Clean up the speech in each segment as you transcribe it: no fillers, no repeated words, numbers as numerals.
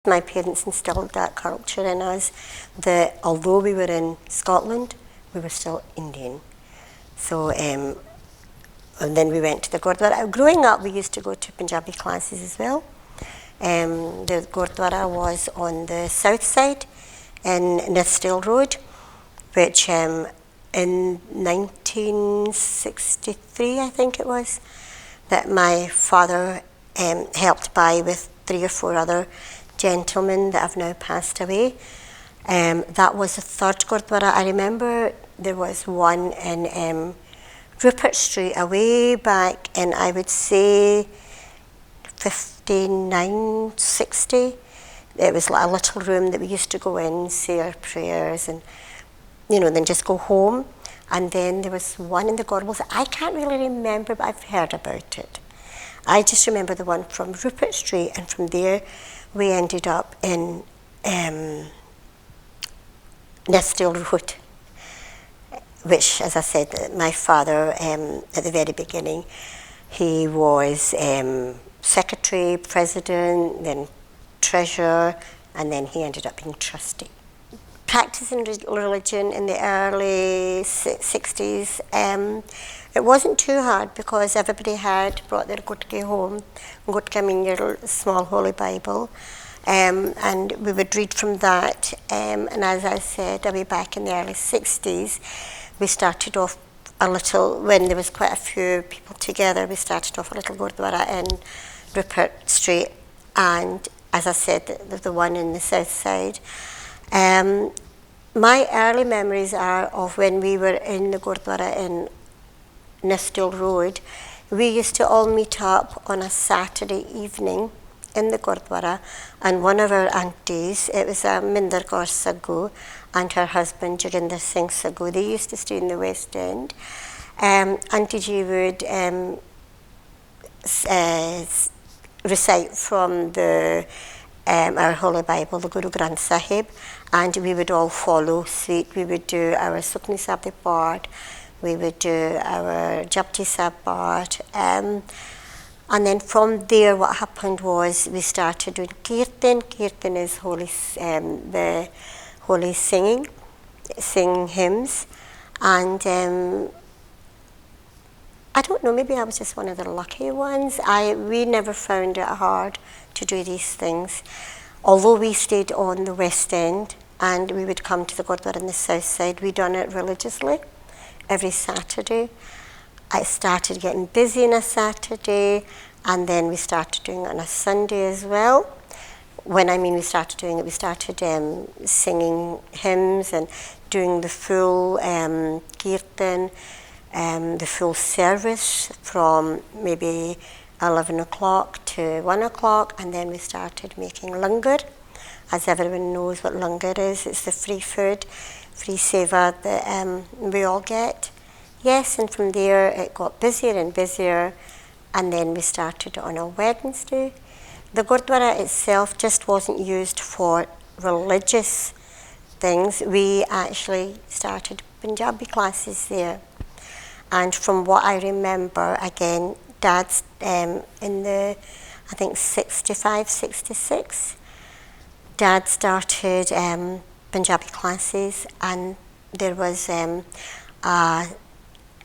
My parents instilled that culture in us, that although we were in Scotland, we were still Indian. So, and then we went to the Gurdwara. Growing up, we used to go to Punjabi classes as well. The Gurdwara was on the south side in Nithsdale Road, which in 1963, I think it was, that my father helped buy with 3 or 4 other gentlemen that have now passed away. That was the third Gurdwara. I remember there was one in Rupert Street away back in, I would say, 59, 60. It was like a little room that we used to go in, say our prayers, and then just go home. And then there was one in the Gorbals. I can't really remember, but I've heard about it. I just remember the one from Rupert Street, and from there we ended up in Nithsdale Road, which, as I said, my father, at the very beginning, he was secretary, president, then treasurer, and then he ended up being trustee. Practicing religion in the early 60s, it wasn't too hard because everybody had brought their Gurdwara home. Gurdwara means your small holy Bible, and we would read from that. And as I said, way back in the early 60s, we started off a little, when there was quite a few people together, we started off a little Gurdwara in Rupert Street, and as I said, the one in the south side. My early memories are of when we were in the Gurdwara in Nithsdale Road. We used to all meet up on a Saturday evening in the Gurdwara, and one of our aunties, it was Minder Kaur Sagoo and her husband Joginder Singh Sagoo, they used to stay in the West End. Auntie G would recite from our Holy Bible, the Guru Granth Sahib, and we would all follow suit. We would do our Sukhmani Sahib de Part, we would do our Japji Sahib Part, and then from there what happened was we started doing Kirtan. Kirtan is the holy singing hymns, and I don't know, maybe I was just one of the lucky ones. We never found it hard to do these things. Although we stayed on the West End and we would come to the Gurdwara on the south side, we done it religiously every Saturday. I started getting busy on a Saturday, and then we started doing it on a Sunday as well. When I mean we started doing it, we started singing hymns and doing the full Kirtan, the full service from maybe 11 o'clock to 1 o'clock, and then we started making langar. As everyone knows what langar is, it's the free food, free seva that we all get. Yes, and from there it got busier and busier, and then we started on a Wednesday. The Gurdwara itself just wasn't used for religious things. We actually started Punjabi classes there. And from what I remember, again, Dad's in the, I think, 65, 66, Dad started Punjabi classes, and there was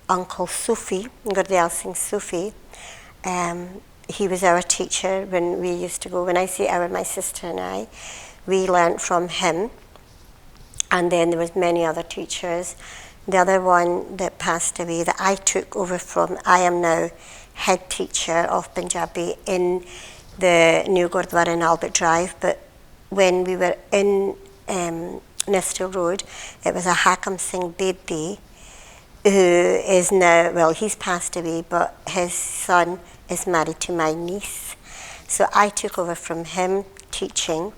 Uncle Sufi, Gurdwara Singh Sufi. He was our teacher when we used to go. When I say our, my sister and I, we learnt from him. And then there was many other teachers. The other one that passed away that I took over from, I am now head teacher of Punjabi in the new Gurdwara in Albert Drive, but when we were in Nithsdale Road, it was a Hakam Singh Bedi, who is now, well, he's passed away, but his son is married to my niece. So I took over from him teaching.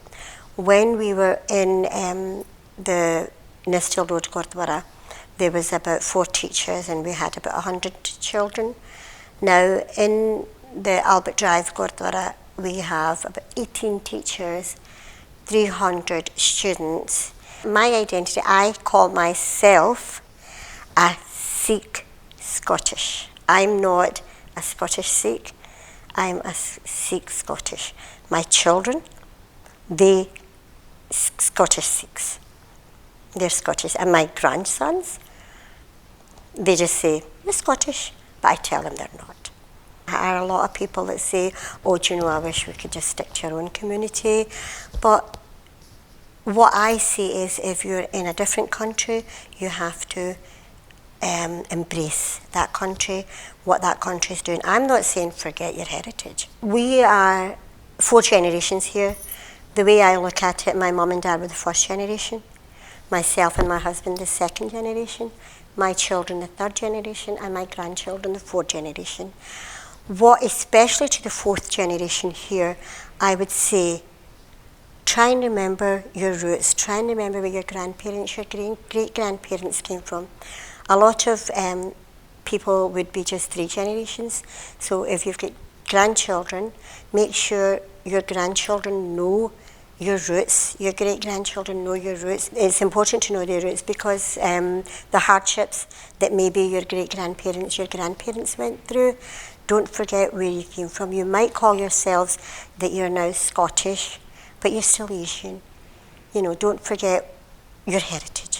When we were in the Nithsdale Road Gurdwara, there was about 4 teachers and we had about 100 children. Now in the Albert Drive Gurdwara, we have about 18 teachers, 300 students. My identity, I call myself a Sikh Scottish. I'm not a Scottish Sikh, I'm a Sikh Scottish. My children they Scottish Sikhs. They're Scottish. And my grandsons, they just say, "You're Scottish," but I tell them they're not. There are a lot of people that say, "Oh, do you know, I wish we could just stick to our own community." But what I see is, if you're in a different country, you have to embrace that country, what that country is doing. I'm not saying forget your heritage. We are 4 generations here. The way I look at it, my mum and dad were the first generation, myself and my husband the second generation, my children the third generation, and my grandchildren the fourth generation. What, especially to the fourth generation here, I would say, try and remember your roots, try and remember where your grandparents, your great-grandparents came from. A lot of people would be just 3 generations, so if you've got grandchildren, make sure your grandchildren know your roots, your great-grandchildren know your roots. It's important to know their roots, because the hardships that maybe your great-grandparents, your grandparents went through, don't forget where you came from. You might call yourselves that you're now Scottish, but you're still Asian. You know, don't forget your heritage.